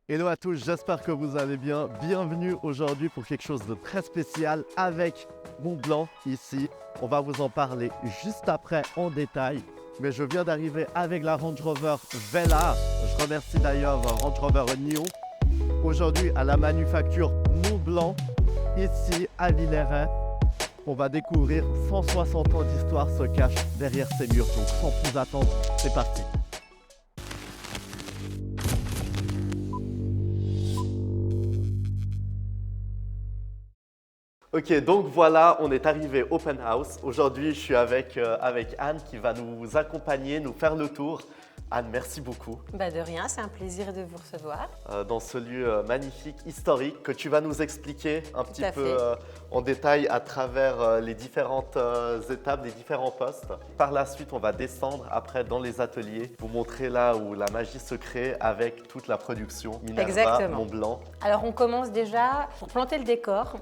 Hello à tous, j'espère que vous allez bien. Bienvenue aujourd'hui pour quelque chose de très spécial avec Montblanc ici. On va vous en parler juste après en détail. Mais je viens d'arriver avec la Range Rover Velar. Je remercie d'ailleurs Range Rover Nyon. Aujourd'hui à la manufacture Montblanc, ici à Villeret. On va découvrir 160 ans d'histoire se cache derrière ces murs. Donc sans plus attendre, c'est parti. Ok, donc voilà, on est arrivé Open House. Aujourd'hui, je suis avec Anne qui va nous accompagner, nous faire le tour. Anne, merci beaucoup De rien, c'est un plaisir de vous recevoir. dans ce lieu magnifique, historique, que tu vas nous expliquer un Tout petit à peu fait. en détail à travers les différentes étapes, les différents postes. Par la suite, on va descendre après dans les ateliers, vous montrer là où la magie se crée avec toute la production Minerva, Exactement. Montblanc. Alors on commence déjà pour planter le décor.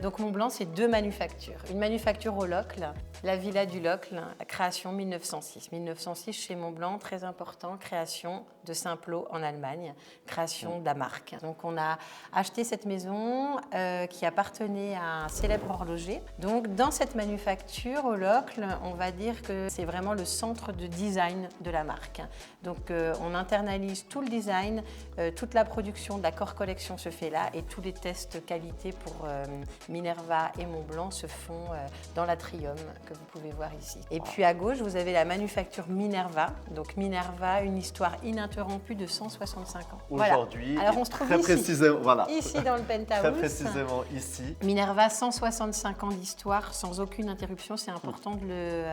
Donc Montblanc, c'est deux manufactures. Une manufacture au Locle, la Villa du Locle, création 1906. 1906 chez Montblanc, très important, création de Saint-Plot en Allemagne, création de la marque. Donc on a acheté cette maison qui appartenait à un célèbre horloger. Donc dans cette manufacture au Locle, on va dire que c'est vraiment le centre de design de la marque. Donc on internalise tout le design, toute la production de la Core Collection se fait là et tous les tests qualité pour Minerva et Montblanc se font dans l'atrium que vous pouvez voir ici. Et puis à gauche, vous avez la manufacture Minerva. Donc Minerva, une histoire ininterrompue de 165 ans. Aujourd'hui, voilà. Alors on se trouve très ici, précisément, voilà. ici dans le penthouse. Très précisément ici. Minerva, 165 ans d'histoire sans aucune interruption, c'est important de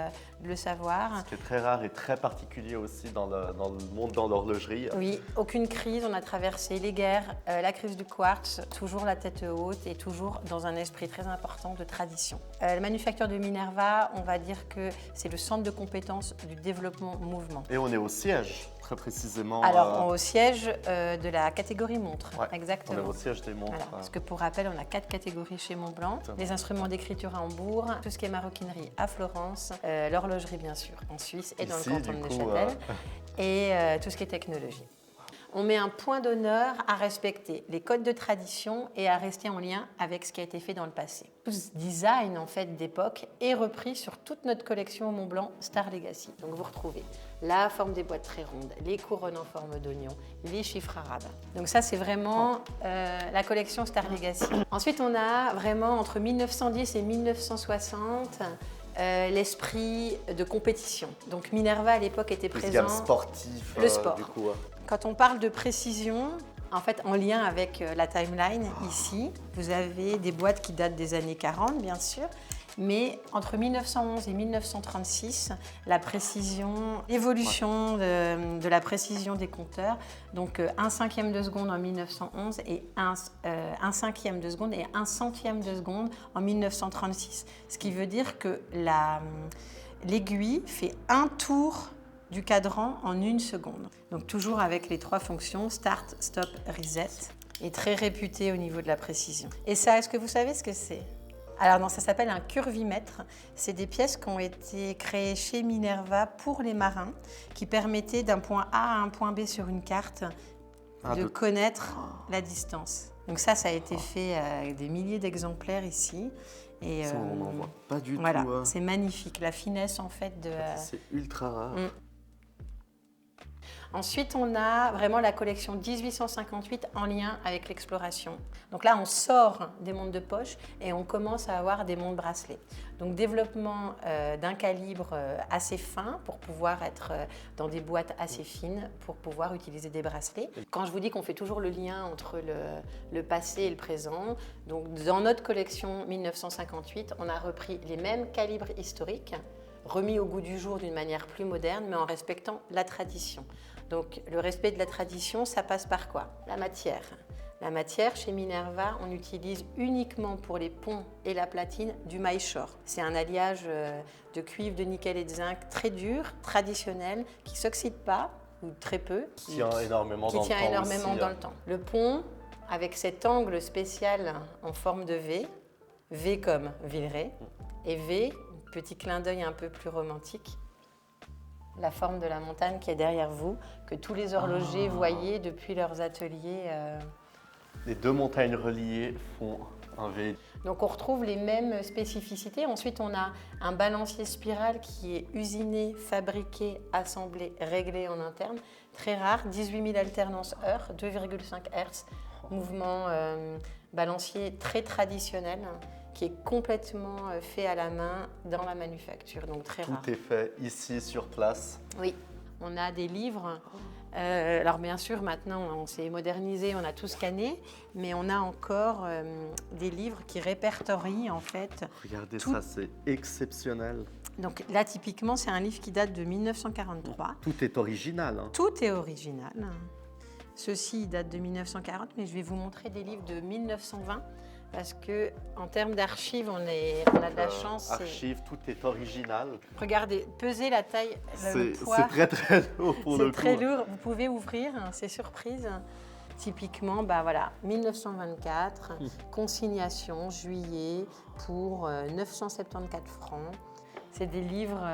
le savoir. Ce qui est très rare et très particulier aussi dans le monde de l'horlogerie. Oui, aucune crise, on a traversé les guerres, la crise du quartz, toujours la tête haute et toujours dans un esprit très important de tradition. La manufacture de Minerva, on va dire que c'est le centre de compétences du développement mouvement. Et on est au siège, très précisément. Alors, au siège de la catégorie montre, Ouais, exactement. on est au siège des montres. Voilà, parce que pour rappel, on a 4 catégories chez Montblanc. Les instruments d'écriture à Hambourg, tout ce qui est maroquinerie à Florence, l'horlogerie bien sûr en Suisse et dans Ici, le canton du de coup, Neuchâtel, et tout ce qui est technologie. On met un point d'honneur à respecter les codes de tradition et à rester en lien avec ce qui a été fait dans le passé. Tout ce design en fait d'époque est repris sur toute notre collection au Montblanc Star Legacy. Donc vous retrouvez la forme des boîtes très rondes, les couronnes en forme d'oignon, les chiffres arabes. Donc ça c'est vraiment la collection Star Legacy. Ensuite on a vraiment entre 1910 et 1960 l'esprit de compétition. Donc Minerva à l'époque était Plus présent. gamme sportif. Le sport. Du coup, Quand on parle de précision, en fait, en lien avec la timeline, ici, vous avez des boîtes qui datent des années 40, bien sûr, mais entre 1911 et 1936, la précision, l'évolution de la précision des compteurs, donc 1/5 de seconde en 1911 et 1/5 de seconde et 1/100 de seconde en 1936. Ce qui veut dire que l'aiguille fait un tour du cadran en 1 seconde. Donc toujours avec les 3 fonctions Start, Stop, Reset, et très réputé au niveau de la précision. Et ça, est-ce que vous savez ce que c'est ? Alors non, ça s'appelle un curvimètre. C'est des pièces qui ont été créées chez Minerva pour les marins, qui permettaient d'un point A à un point B sur une carte de connaître la distance. Donc ça a été fait avec des milliers d'exemplaires ici. Et, ça, on n'en voit pas du voilà, tout. c'est magnifique, la finesse en fait de... C'est ultra rare. Ensuite, on a vraiment la collection 1858 en lien avec l'exploration. Donc là, on sort des montres de poche et on commence à avoir des montres bracelets. Donc développement d'un calibre assez fin pour pouvoir être dans des boîtes assez fines pour pouvoir utiliser des bracelets. Quand je vous dis qu'on fait toujours le lien entre le passé et le présent, donc dans notre collection 1958, on a repris les mêmes calibres historiques, remis au goût du jour d'une manière plus moderne, mais en respectant la tradition. Donc le respect de la tradition, ça passe par quoi ? La matière. La matière, chez Minerva, on utilise uniquement pour les ponts et la platine du maillechort. C'est un alliage de cuivre, de nickel et de zinc très dur, traditionnel, qui ne s'oxyde pas, ou très peu, Qui tient énormément qui dans le tient temps énormément aussi, dans le temps. Le pont, avec cet angle spécial en forme de V, V comme Villeray, et V, petit clin d'œil un peu plus romantique, la forme de la montagne qui est derrière vous, que tous les horlogers voyaient depuis leurs ateliers. Les deux montagnes reliées font un V. Donc on retrouve les mêmes spécificités. Ensuite, on a un balancier spirale qui est usiné, fabriqué, assemblé, réglé en interne. Très rare, 18 000 alternances heure, 2,5 Hz. Mouvement balancier très traditionnel qui est complètement fait à la main dans la manufacture, donc très rare. Tout est fait ici sur place. Oui, on a des livres. Alors bien sûr, maintenant on s'est modernisé, on a tout scanné, mais on a encore des livres qui répertorient en fait. Regardez ça, c'est exceptionnel. Donc là, typiquement, c'est un livre qui date de 1943. Tout est original. Hein. Tout est original. Ceci date de 1940, mais je vais vous montrer des livres de 1920 parce que en termes d'archives, on a de la chance. Archives, tout est original. Regardez, pesez la taille, le poids. C'est très lourd pour le coup. C'est très lourd. Vous pouvez ouvrir, c'est surprise. Typiquement, bah voilà, 1924, consignation, juillet, pour 974 francs. C'est des livres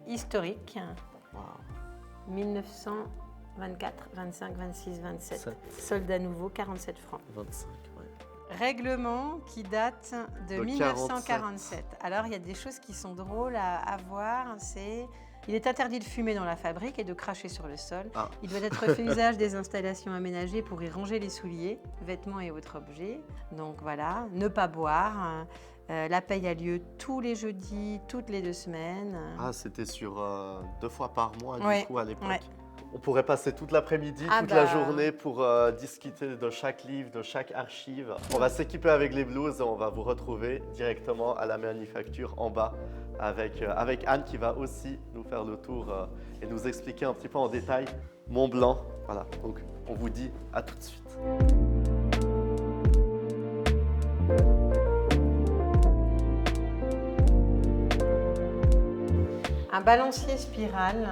historiques. Wow. 1924, 25, 26, 27. Solde à nouveau, 47 francs. 25, ouais. Règlement qui date de 1947. Alors, il y a des choses qui sont drôles à voir. Il est interdit de fumer dans la fabrique et de cracher sur le sol. Ah. Il doit être fait usage des installations aménagées pour y ranger les souliers, vêtements et autres objets. Donc voilà, ne pas boire. La paye a lieu tous les jeudis, toutes les 2 semaines. Ah, c'était sur 2 fois par mois Ouais, du coup à l'époque. ouais. On pourrait passer toute l'après-midi, toute la journée pour discuter de chaque livre, de chaque archive. On va s'équiper avec les blues et on va vous retrouver directement à la manufacture en bas avec Anne qui va aussi nous faire le tour et nous expliquer un petit peu en détail Mont Blanc. Voilà, donc on vous dit à tout de suite. Un balancier spirale,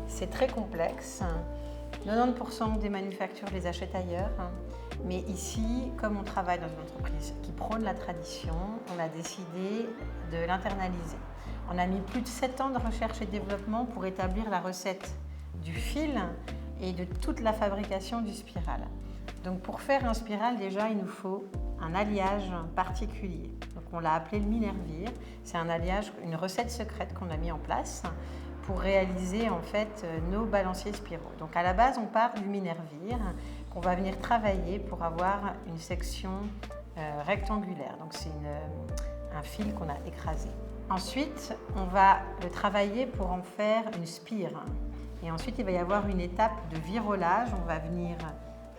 c'est très complexe. 90% des manufactures les achètent ailleurs. Mais ici, comme on travaille dans une entreprise qui prône la tradition, on a décidé de l'internaliser. On a mis plus de 7 ans de recherche et développement pour établir la recette du fil et de toute la fabrication du spirale. Donc pour faire un spirale, déjà, il nous faut un alliage particulier. Donc on l'a appelé le minervire. C'est un alliage, une recette secrète qu'on a mis en place pour réaliser en fait nos balanciers spiraux. Donc à la base, on part du minervire qu'on va venir travailler pour avoir une section rectangulaire. Donc c'est un fil qu'on a écrasé. Ensuite, on va le travailler pour en faire une spire. Et ensuite, il va y avoir une étape de virolage. On va venir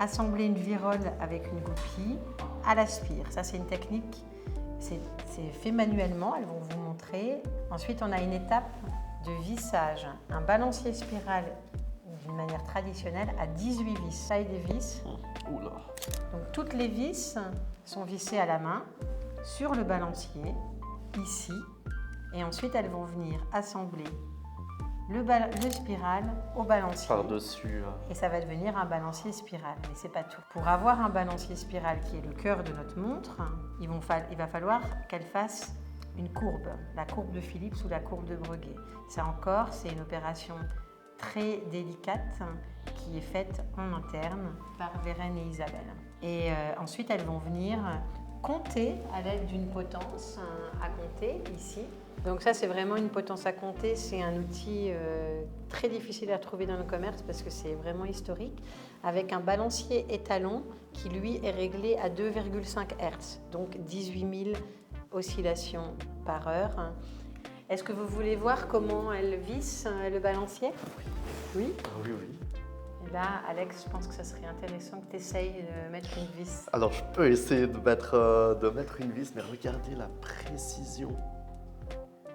assembler une virole avec une goupille à la spire. Ça, c'est une technique, c'est fait manuellement, elles vont vous montrer. Ensuite, on a une étape de vissage. Un balancier spirale, d'une manière traditionnelle, à 18 vis. Taille des vis. Oula. Donc, toutes les vis sont vissées à la main sur le balancier, ici. Et ensuite, elles vont venir assembler le spirale au balancier. Par-dessus. Et ça va devenir un balancier spirale. Mais c'est pas tout. Pour avoir un balancier spirale qui est le cœur de notre montre, il va falloir qu'elle fasse une courbe, la courbe de Philips ou la courbe de Breguet. Ça encore, c'est une opération très délicate qui est faite en interne par Vérène et Isabelle. Et ensuite, elles vont venir compter à l'aide d'une potence à compter ici. Donc ça, c'est vraiment une potence à compter. C'est un outil très difficile à trouver dans le commerce parce que c'est vraiment historique, avec un balancier étalon qui, lui, est réglé à 2,5 Hz, donc 18 000 oscillations par heure. Est-ce que vous voulez voir comment elle visse le balancier? Oui. Oui, oui. Et là, Alex, je pense que ça serait intéressant que tu essayes de mettre une vis. Alors, je peux essayer de mettre une vis, mais regardez la précision.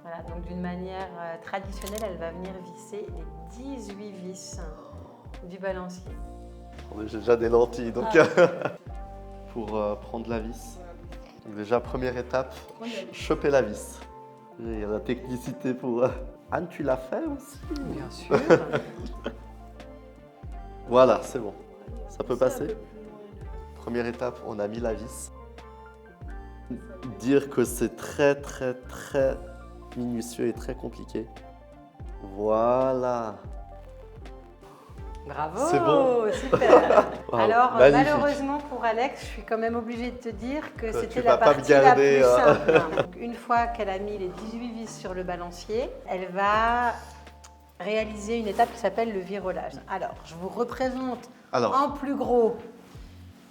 Voilà, donc d'une manière traditionnelle, elle va venir visser les 18 vis du balancier. J'ai déjà des lentilles, donc pour prendre la vis. Donc déjà, première étape, choper la vis. Il y a la technicité pour... Anne, tu l'as fait aussi? Bien sûr. Voilà, c'est bon. Ça peut passer. Première étape, on a mis la vis. Dire que c'est très, très, très minutieux et très compliqué. Voilà. Bravo, C'est bon. super. Wow, Alors, magnifique. malheureusement pour Alex, je suis quand même obligée de te dire que Tu c'était vas la pas me partie la garder, plus simple. Donc, une fois qu'elle a mis les 18 vis sur le balancier, elle va réaliser une étape qui s'appelle le virolage. Alors, je vous représente en plus gros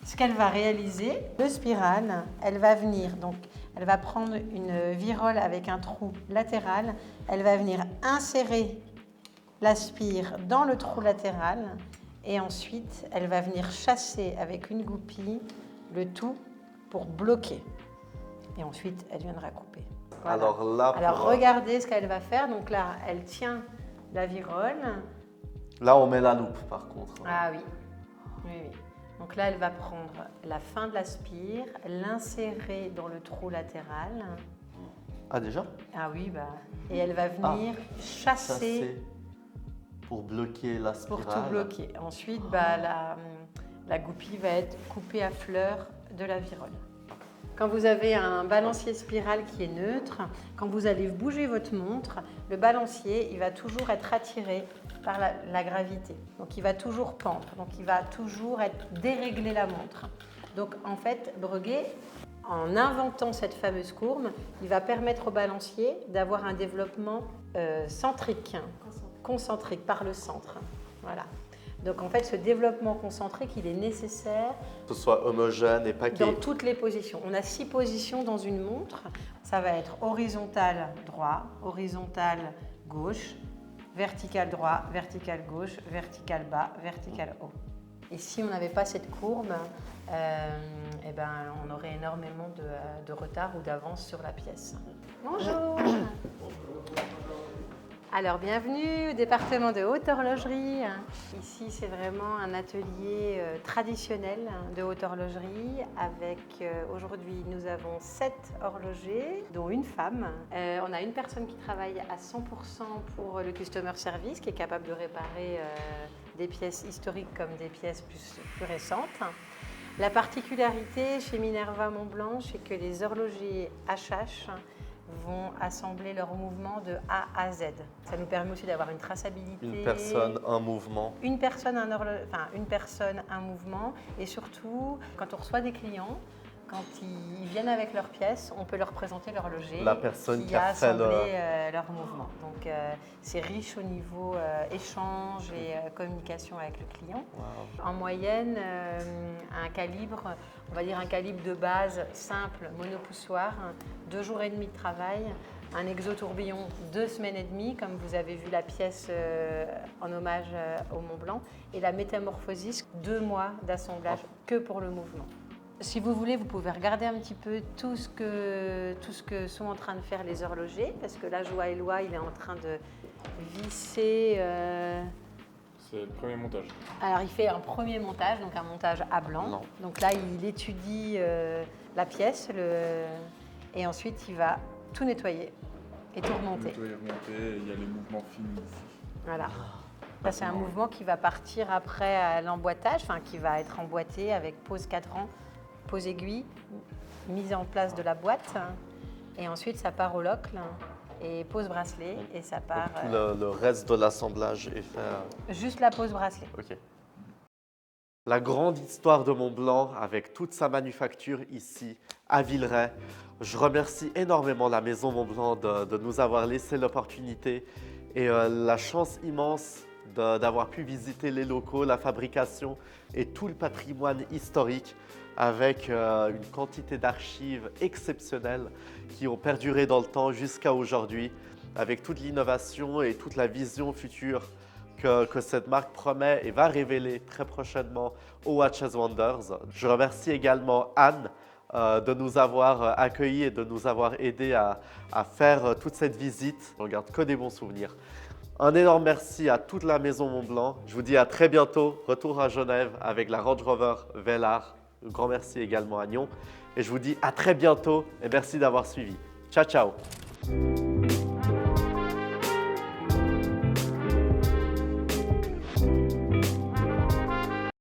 ce qu'elle va réaliser. Le spirale, elle va venir, donc elle va prendre une virole avec un trou latéral, elle va venir insérer la spire dans le trou latéral et ensuite elle va venir chasser avec une goupille le tout pour bloquer. Et ensuite elle viendra couper. Voilà. Alors regardez ce qu'elle va faire. Donc là, elle tient la virole. Là, on met la loupe par contre. Ah oui. Oui, oui. Donc là, elle va prendre la fin de la spire, l'insérer dans le trou latéral. Ah déjà? Ah oui, et elle va venir chasser pour bloquer la spirale. Pour tout bloquer. Ensuite, la goupille va être coupée à fleur de la virole. Quand vous avez un balancier spirale qui est neutre, quand vous allez bouger votre montre, le balancier, il va toujours être attiré par la gravité. Donc, il va toujours pendre. Donc, il va toujours dérégler la montre. Donc, en fait, Breguet, en inventant cette fameuse courbe, il va permettre au balancier d'avoir un développement centrique, concentrique par le centre. Voilà. Donc en fait, ce développement concentrique, il est nécessaire que ce soit homogène et paquet. Dans toutes les positions. On a 6 positions dans une montre. Ça va être horizontal droit, horizontal gauche, vertical droit, vertical gauche, vertical bas, vertical haut. Et si on n'avait pas cette courbe, on aurait énormément de retard ou d'avance sur la pièce. Bonjour. Alors, bienvenue au département de haute horlogerie. Ici, c'est vraiment un atelier traditionnel de haute horlogerie avec, aujourd'hui, nous avons 7 horlogers, dont une femme. On a une personne qui travaille à 100% pour le customer service, qui est capable de réparer des pièces historiques comme des pièces plus récentes. La particularité chez Minerva Montblanc, c'est que les horlogers HH vont assembler leurs mouvements de A à Z. Ça nous permet aussi d'avoir une traçabilité. Une personne, un mouvement. Une personne, un mouvement. Et surtout, quand on reçoit des clients, quand ils viennent avec leurs pièces, on peut leur présenter l'horloger qui a assemblé leur mouvement. Donc, c'est riche au niveau échange et communication avec le client. Wow. En moyenne, un calibre, on va dire un calibre de base simple, monopoussoir, 2 jours et demi de travail, un exotourbillon 2 semaines et demie, comme vous avez vu la pièce en hommage au Mont Blanc, et la métamorphosis, 2 mois d'assemblage que pour le mouvement. Si vous voulez, vous pouvez regarder un petit peu tout ce que sont en train de faire les horlogers, parce que là, Joa Eloi, il est en train de visser. C'est le premier montage. Alors, il fait un premier montage, donc un montage à blanc. Non. Donc là, il étudie la pièce, et ensuite, il va tout nettoyer et tout remonter. Nettoyer, remonter, il y a les mouvements finis ici. Voilà. Ça, c'est un mouvement qui va partir après à l'emboîtage, qui va être emboîté avec pose cadran, pose aiguille, mise en place de la boîte, et ensuite ça part au locle et pose bracelet, et ça part. Donc, le reste de l'assemblage est fait. Juste la pose bracelet. Ok. La grande histoire de Mont Blanc avec toute sa manufacture ici à Villeray. Je remercie énormément la Maison Mont Blanc de nous avoir laissé l'opportunité et la chance immense d'avoir pu visiter les locaux, la fabrication et tout le patrimoine historique avec une quantité d'archives exceptionnelles qui ont perduré dans le temps jusqu'à aujourd'hui, avec toute l'innovation et toute la vision future que cette marque promet et va révéler très prochainement au Watches Wonders. Je remercie également Anne de nous avoir accueillis et de nous avoir aidés à faire toute cette visite. Je ne garde que des bons souvenirs. Un énorme merci à toute la Maison Mont Blanc. Je vous dis à très bientôt. Retour à Genève avec la Range Rover Velar. Un grand merci également à Nyon. Et je vous dis à très bientôt et merci d'avoir suivi. Ciao, ciao.